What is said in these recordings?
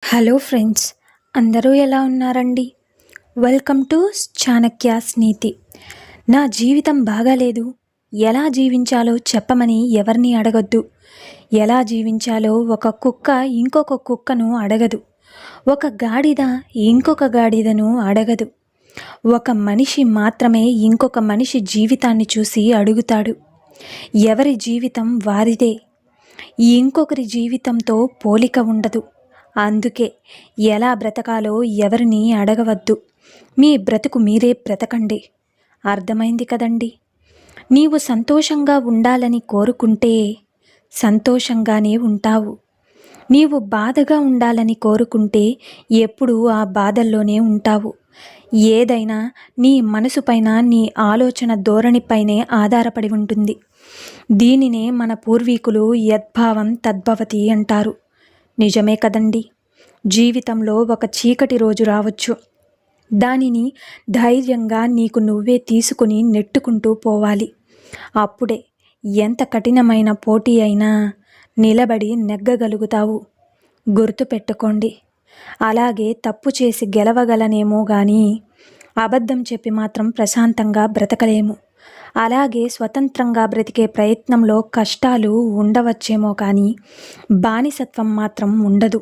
Hello friends, అందరూ ఎలా ఉన్నారండి? వెల్కమ్ టు చాణక్యాస్ నీతి. నా జీవితం బాగాలేదు, ఎలా జీవించాలో చెప్పమని ఎవరిని అడగొద్దు. ఎలా జీవించాలో ఒక కుక్క ఇంకొక కుక్కను అడగదు. ఒక గాడిద ఇంకొక గాడిదను అడగదు. ఒక మనిషి మాత్రమే ఇంకొక మనిషి జీవితాన్ని చూసి అడుగుతాడు. ఎవరి జీవితం వారిదే. ఇంకొకరి జీవితంతో పోలిక ఉండదు. అందుకే ఎలా బ్రతకాలో ఎవరిని అడగవద్దు. మీ బ్రతుకు మీరే బ్రతకండి. అర్థమైంది కదండి? నీవు సంతోషంగా ఉండాలని కోరుకుంటే సంతోషంగానే ఉంటావు. నీవు బాధగా ఉండాలని కోరుకుంటే ఎప్పుడూ ఆ బాధల్లోనే ఉంటావు. ఏదైనా నీ మనసుపైన, నీ ఆలోచన ధోరణిపైనే ఆధారపడి ఉంటుంది. దీనినే మన పూర్వీకులు యద్భావం తద్భవతి అంటారు. నిజమే కదండి? జీవితంలో ఒక చీకటి రోజు రావచ్చు. దానిని ధైర్యంగా నీకు నువ్వే తీసుకుని నెట్టుకుంటూ పోవాలి. అప్పుడే ఎంత కఠినమైన పోటీ అయినా నిలబడి నెగ్గగలుగుతావు. గుర్తుపెట్టుకోండి. అలాగే తప్పు చేసి గెలవగలనేమో కానీ అబద్ధం చెప్పి మాత్రం ప్రశాంతంగా బ్రతకలేము. అలాగే స్వతంత్రంగా బ్రతికే ప్రయత్నంలో కష్టాలు ఉండవచ్చేమో కానీ బానిసత్వం మాత్రం ఉండదు.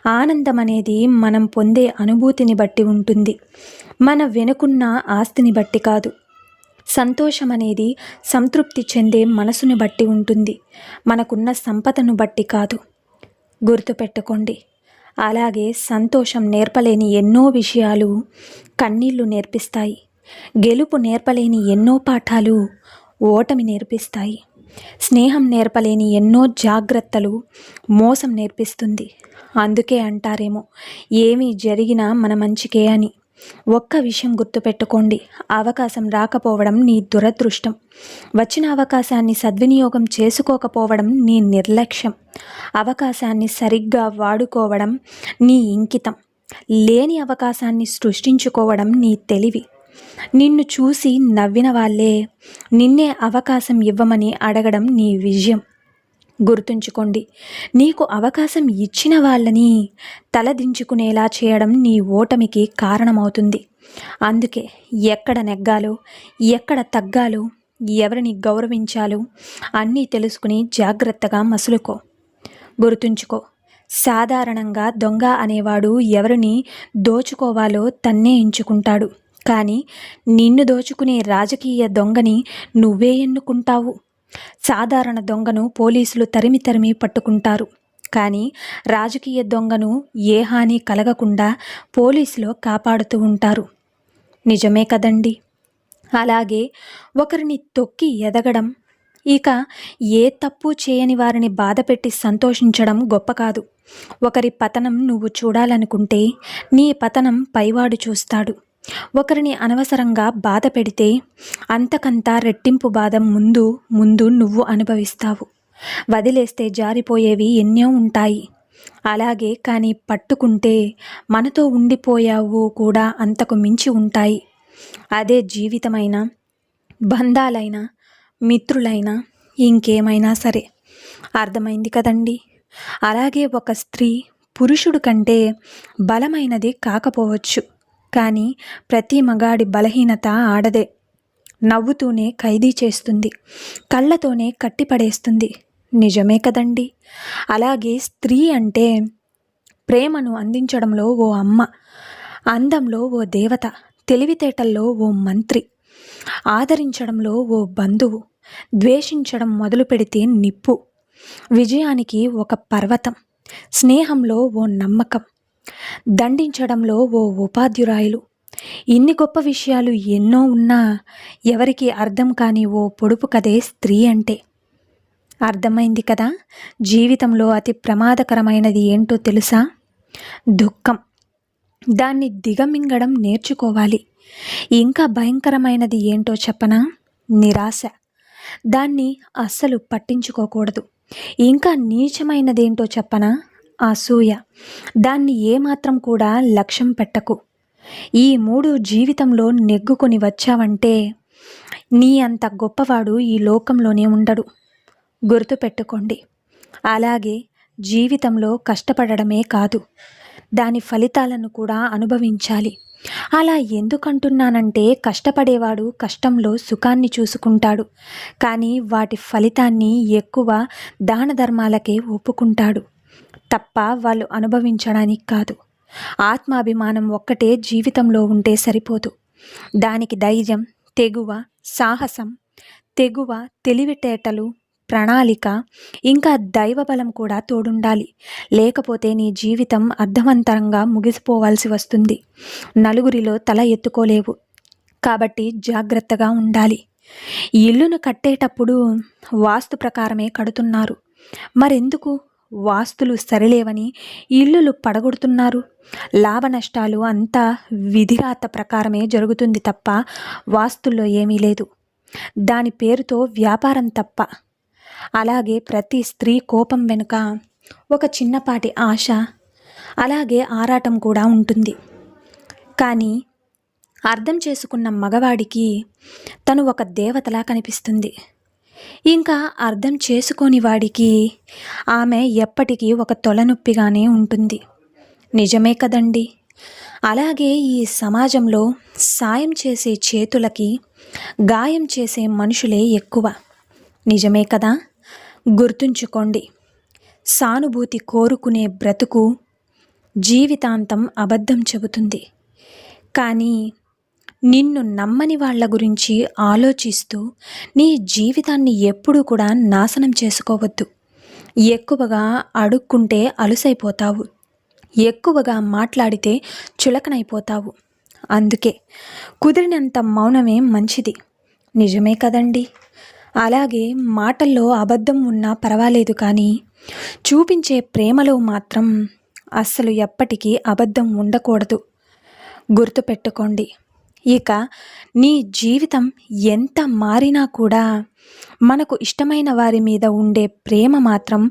ఆనందం అనేది మనం పొందే అనుభూతిని బట్టి ఉంటుంది, మన వెనుకున్న ఆస్తిని బట్టి కాదు. సంతోషం అనేది సంతృప్తి చెందే మనసుని బట్టి ఉంటుంది, మనకున్న సంపదను బట్టి కాదు. గుర్తుపెట్టుకోండి. అలాగే సంతోషం నేర్పలేని ఎన్నో విషయాలు కన్నీళ్లు నేర్పిస్తాయి. గెలుపు నేర్పలేని ఎన్నో పాఠాలు ఓటమి నేర్పిస్తాయి. స్నేహం నేర్పలేని ఎన్నో జాగ్రత్తలు మోసం నేర్పిస్తుంది. అందుకే అంటారేమో, ఏమీ జరిగినా మన మంచికే అని. ఒక్క విషయం గుర్తుపెట్టుకోండి. అవకాశం రాకపోవడం నీ దురదృష్టం. వచ్చిన అవకాశాన్ని సద్వినియోగం చేసుకోకపోవడం నీ నిర్లక్ష్యం. అవకాశాన్ని సరిగ్గా వాడుకోవడం నీ ఇంకితం. లేని అవకాశాన్ని సృష్టించుకోవడం నీ తెలివి. నిన్ను చూసి నవ్విన వాళ్ళే నిన్నే అవకాశం ఇవ్వమని అడగడం నీ విజయం. గుర్తుంచుకోండి. నీకు అవకాశం ఇచ్చిన వాళ్ళని తలదించుకునేలా చేయడం నీ ఓటమికి కారణమవుతుంది. అందుకే ఎక్కడ నెగ్గాలో, ఎక్కడ తగ్గాలో, ఎవరిని గౌరవించాలో అన్నీ తెలుసుకుని జాగ్రత్తగా మసులుకో. గుర్తుంచుకో, సాధారణంగా దొంగ అనేవాడు ఎవరిని దోచుకోవాలో తన్నే ఎంచుకుంటాడు. కానీ నిన్ను దోచుకునే రాజకీయ దొంగని నువ్వే ఎన్నుకుంటావు. సాధారణ దొంగను పోలీసులు తరిమి తరిమి పట్టుకుంటారు. కానీ రాజకీయ దొంగను ఏ హాని కలగకుండా పోలీసులు కాపాడుతూ ఉంటారు. నిజమే కదండి? అలాగే ఒకరిని తొక్కి ఎదగడం, ఇక ఏ తప్పు చేయని వారిని బాధపెట్టి సంతోషించడం గొప్ప కాదు. ఒకరి పతనం నువ్వు చూడాలనుకుంటే నీ పతనం పైవాడు చూస్తాడు. ఒకరిని అనవసరంగా బాధ పెడితే అంతకంతా రెట్టింపు బాధ ముందు ముందు నువ్వు అనుభవిస్తావు. వదిలేస్తే జారిపోయేవి ఎన్నో ఉంటాయి. అలాగే కానీ పట్టుకుంటే మనతో ఉండిపోయావు కూడా అంతకు మించి ఉంటాయి. అదే జీవితమైనా, బంధాలైనా, మిత్రులైనా, ఇంకేమైనా సరే. అర్థమైంది కదండి? అలాగే ఒక స్త్రీ పురుషుడు కంటే బలమైనది కాకపోవచ్చు, కానీ ప్రతి మగాడి బలహీనత ఆడదే. నవ్వుతూనే ఖైదీ చేస్తుంది, కళ్ళతోనే కట్టిపడేస్తుంది. నిజమే కదండి? అలాగే స్త్రీ అంటే ప్రేమను అందించడంలో ఓ అమ్మ, అందంలో ఓ దేవత, తెలివితేటల్లో ఓ మంత్రి, ఆదరించడంలో ఓ బంధువు, ద్వేషించడం మొదలు పెడితే నిప్పు, విజయానికి ఒక పర్వతం, స్నేహంలో ఓ నమ్మకం, దండించడంలో ఓ ఉపాధ్యురాయులు. ఇన్ని గొప్ప విషయాలు ఎన్నో ఉన్నా ఎవరికి అర్థం కాని ఓ పొడుపు కథే స్త్రీ అంటే. అర్థమైంది కదా? జీవితంలో అతి ప్రమాదకరమైనది ఏంటో తెలుసా? దుఃఖం. దాన్ని దిగమింగడం నేర్చుకోవాలి. ఇంకా భయంకరమైనది ఏంటో చెప్పనా? నిరాశ. దాన్ని అస్సలు పట్టించుకోకూడదు. ఇంకా నీచమైనదేంటో చెప్పనా? అసూయ. దాన్ని ఏమాత్రం కూడా లక్ష్యం పెట్టకు. ఈ మూడు జీవితంలో నెగ్గుకొని వచ్చావంటే నీ అంత గొప్పవాడు ఈ లోకంలోనే ఉండడు. గుర్తుపెట్టుకోండి. అలాగే జీవితంలో కష్టపడడమే కాదు, దాని ఫలితాలను కూడా అనుభవించాలి. అలా ఎందుకంటున్నానంటే, కష్టపడేవాడు కష్టంలో సుఖాన్ని చూసుకుంటాడు, కానీ వాటి ఫలితాన్ని ఎక్కువ దాన ధర్మాలకే ఒప్పుకుంటాడు తప్ప వాళ్ళు అనుభవించడానికి కాదు. ఆత్మాభిమానం ఒక్కటే జీవితంలో ఉంటే సరిపోదు. దానికి ధైర్యం, తెగువ, సాహసం, తెలివితేటలు, ప్రణాళిక, ఇంకా దైవబలం కూడా తోడుండాలి. లేకపోతే నీ జీవితం అర్థవంతంగా ముగిసిపోవాల్సి వస్తుంది. నలుగురిలో తల ఎత్తుకోలేవు. కాబట్టి జాగ్రత్తగా ఉండాలి. ఇల్లును కట్టేటప్పుడు వాస్తు ప్రకారమే కడుతున్నారు. మరెందుకు వాస్తులు సరిలేవని ఇల్లులు పడగొడుతున్నారు? లాభ నష్టాలు అంతా విధిరాత ప్రకారమే జరుగుతుంది తప్ప వాస్తుల్లో ఏమీ లేదు. దాని పేరుతో వ్యాపారం తప్ప. అలాగే ప్రతి స్త్రీ కోపం వెనుక ఒక చిన్నపాటి ఆశ, అలాగే ఆరాటం కూడా ఉంటుంది. కానీ అర్థం చేసుకున్న మగవాడికి తను ఒక దేవతలా కనిపిస్తుంది. ఇంకా అర్థం చేసుకోని వాడికి ఆమె ఎప్పటికీ ఒక తొలనొప్పిగానే ఉంటుంది. నిజమే కదండి. అలాగే ఈ సమాజంలో సాయం చేసే చేతులకి గాయం చేసే మనుషులే ఎక్కువ. నిజమే కదా. గుర్తుంచుకోండి, సానుభూతి కోరుకునే బ్రతుకు జీవితాంతం అబద్ధం చెబుతుంది. కానీ నిన్ను నమ్మని వాళ్ళ గురించి ఆలోచిస్తూ నీ జీవితాన్ని ఎప్పుడూ కూడా నాశనం చేసుకోవద్దు. ఎక్కువగా అడుక్కుంటే అలుసైపోతావు, ఎక్కువగా మాట్లాడితే చులకనైపోతావు. అందుకే కుదిరినంత మౌనమే మంచిది. నిజమే కదండి. అలాగే మాటల్లో అబద్ధం ఉన్నా పర్వాలేదు, కానీ చూపించే ప్రేమలో మాత్రం అస్సలు ఎప్పటికీ అబద్ధం ఉండకూడదు. గుర్తుపెట్టుకోండి. ఇక నీ జీవితం ఎంత మారినా కూడా మనకు ఇష్టమైన వారి మీద ఉండే ప్రేమ మాత్రం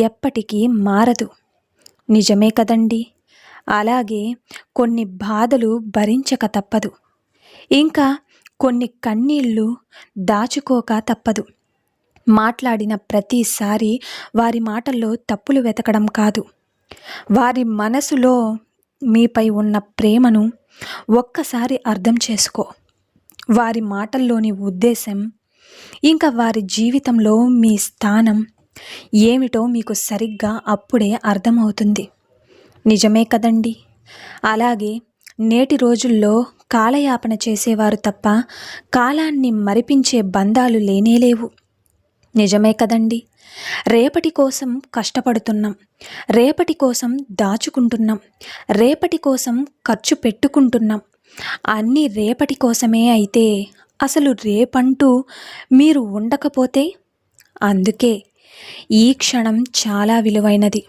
ఎప్పటికీ మారదు. నిజమే కదండి. అలాగే కొన్ని బాధలు భరించక తప్పదు. ఇంకా కొన్ని కన్నీళ్ళు దాచుకోక తప్పదు. మాట్లాడిన ప్రతిసారి వారి మాటల్లో తప్పులు వెతకడం కాదు, వారి మనసులో మీపై ఉన్న ప్రేమను ఒక్కసారి అర్థం చేసుకో. వారి మాటల్లోని ఉద్దేశం, ఇంకా వారి జీవితంలో మీ స్థానం ఏమిటో మీకు సరిగ్గా అప్పుడే అర్థమవుతుంది. నిజమే కదండి. అలాగే నేటి రోజుల్లో కాలయాపన చేసేవారు తప్ప కాలాన్ని మరిపించే బంధాలు లేనేలేవు. నిజమే కదండి. రేపటి కోసం కష్టపడుతున్నాం, రేపటి కోసం దాచుకుంటున్నాం, రేపటి కోసం ఖర్చు పెట్టుకుంటున్నాం. అన్నీ రేపటి కోసమే అయితే అసలు రేపంటూ మీరు ఉండకపోతే? అందుకే ఈ క్షణం చాలా విలువైనది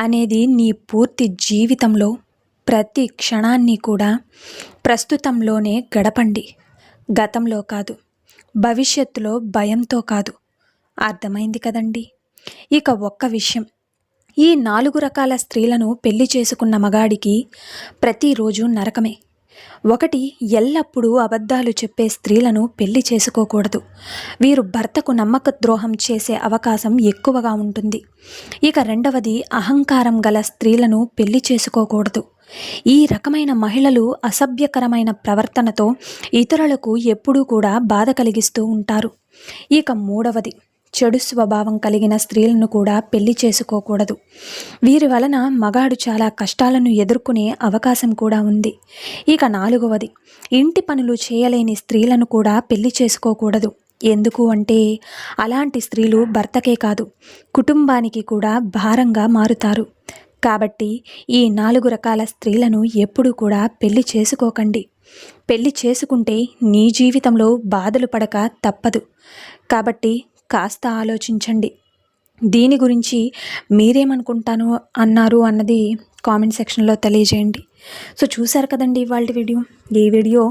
అనేది నీ పూర్తి జీవితంలో ప్రతి క్షణాన్ని కూడా ప్రస్తుతంలోనే గడపండి. గతంలో కాదు, భవిష్యత్తులో భయంతో కాదు. అర్థమైంది కదండి. ఇక ఒక్క విషయం, ఈ 4 రకాల స్త్రీలను పెళ్లి చేసుకున్న మగాడికి ప్రతిరోజు నరకమే. 1, ఎల్లప్పుడూ అబద్ధాలు చెప్పే స్త్రీలను పెళ్లి చేసుకోకూడదు. వీరు భర్తకు నమ్మక ద్రోహం చేసే అవకాశం ఎక్కువగా ఉంటుంది. ఇక 2వది, అహంకారం గల స్త్రీలను పెళ్లి చేసుకోకూడదు. ఈ రకమైన మహిళలు అసభ్యకరమైన ప్రవర్తనతో ఇతరులకు ఎప్పుడూ కూడా బాధ కలిగిస్తూ ఉంటారు. ఇక 3వది, చెడు స్వభావం కలిగిన స్త్రీలను కూడా పెళ్లి చేసుకోకూడదు. వీరి వలన మగాడు చాలా కష్టాలను ఎదుర్కొనే అవకాశం కూడా ఉంది. ఇక 4వది, ఇంటి పనులు చేయలేని స్త్రీలను కూడా పెళ్లి చేసుకోకూడదు. ఎందుకు అంటే అలాంటి స్త్రీలు భర్తకే కాదు, కుటుంబానికి కూడా భారంగా మారుతారు. కాబట్టి ఈ 4 రకాల స్త్రీలను ఎప్పుడూ కూడా పెళ్లి చేసుకోకండి. పెళ్లి చేసుకుంటే నీ జీవితంలో బాధలు పడక తప్పదు. కాబట్టి కాస్త ఆలోచించండి. దీని గురించి మీరేమనుకుంటాను అన్నారు అన్నది కామెంట్ సెక్షన్లో తెలియజేయండి. సో చూసారు కదండి ఇవాళ వీడియో. ఈ వీడియో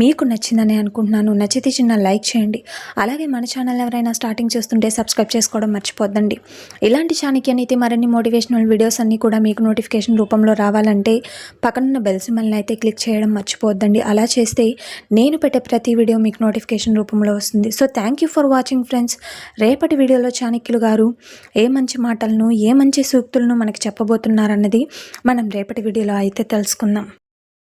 మీకు నచ్చిందని అనుకుంటున్నాను. నచ్చితే చిన్న లైక్ చేయండి. అలాగే మన ఛానల్ ఎవరైనా స్టార్టింగ్ చేస్తుంటే సబ్స్క్రైబ్ చేసుకోవడం మర్చిపోద్దండి. ఇలాంటి చాణక్య నీతి మరిన్ని మోటివేషనల్ వీడియోస్ అన్నీ కూడా మీకు నోటిఫికేషన్ రూపంలో రావాలంటే పక్కనున్న బెల్ సింబల్ని అయితే క్లిక్ చేయడం మర్చిపోద్దండి. అలా చేస్తే నేను పెట్టే ప్రతి వీడియో మీకు నోటిఫికేషన్ రూపంలో వస్తుంది. So thank you for watching friends. రేపటి వీడియోలో చాణక్యులు గారు ఏ మంచి మాటలను, ఏ మంచి సూక్తులను మనకి చెప్పబోతున్నారన్నది మనం రేపటి వీడియోలో అయితే తెలుసుకుందాం.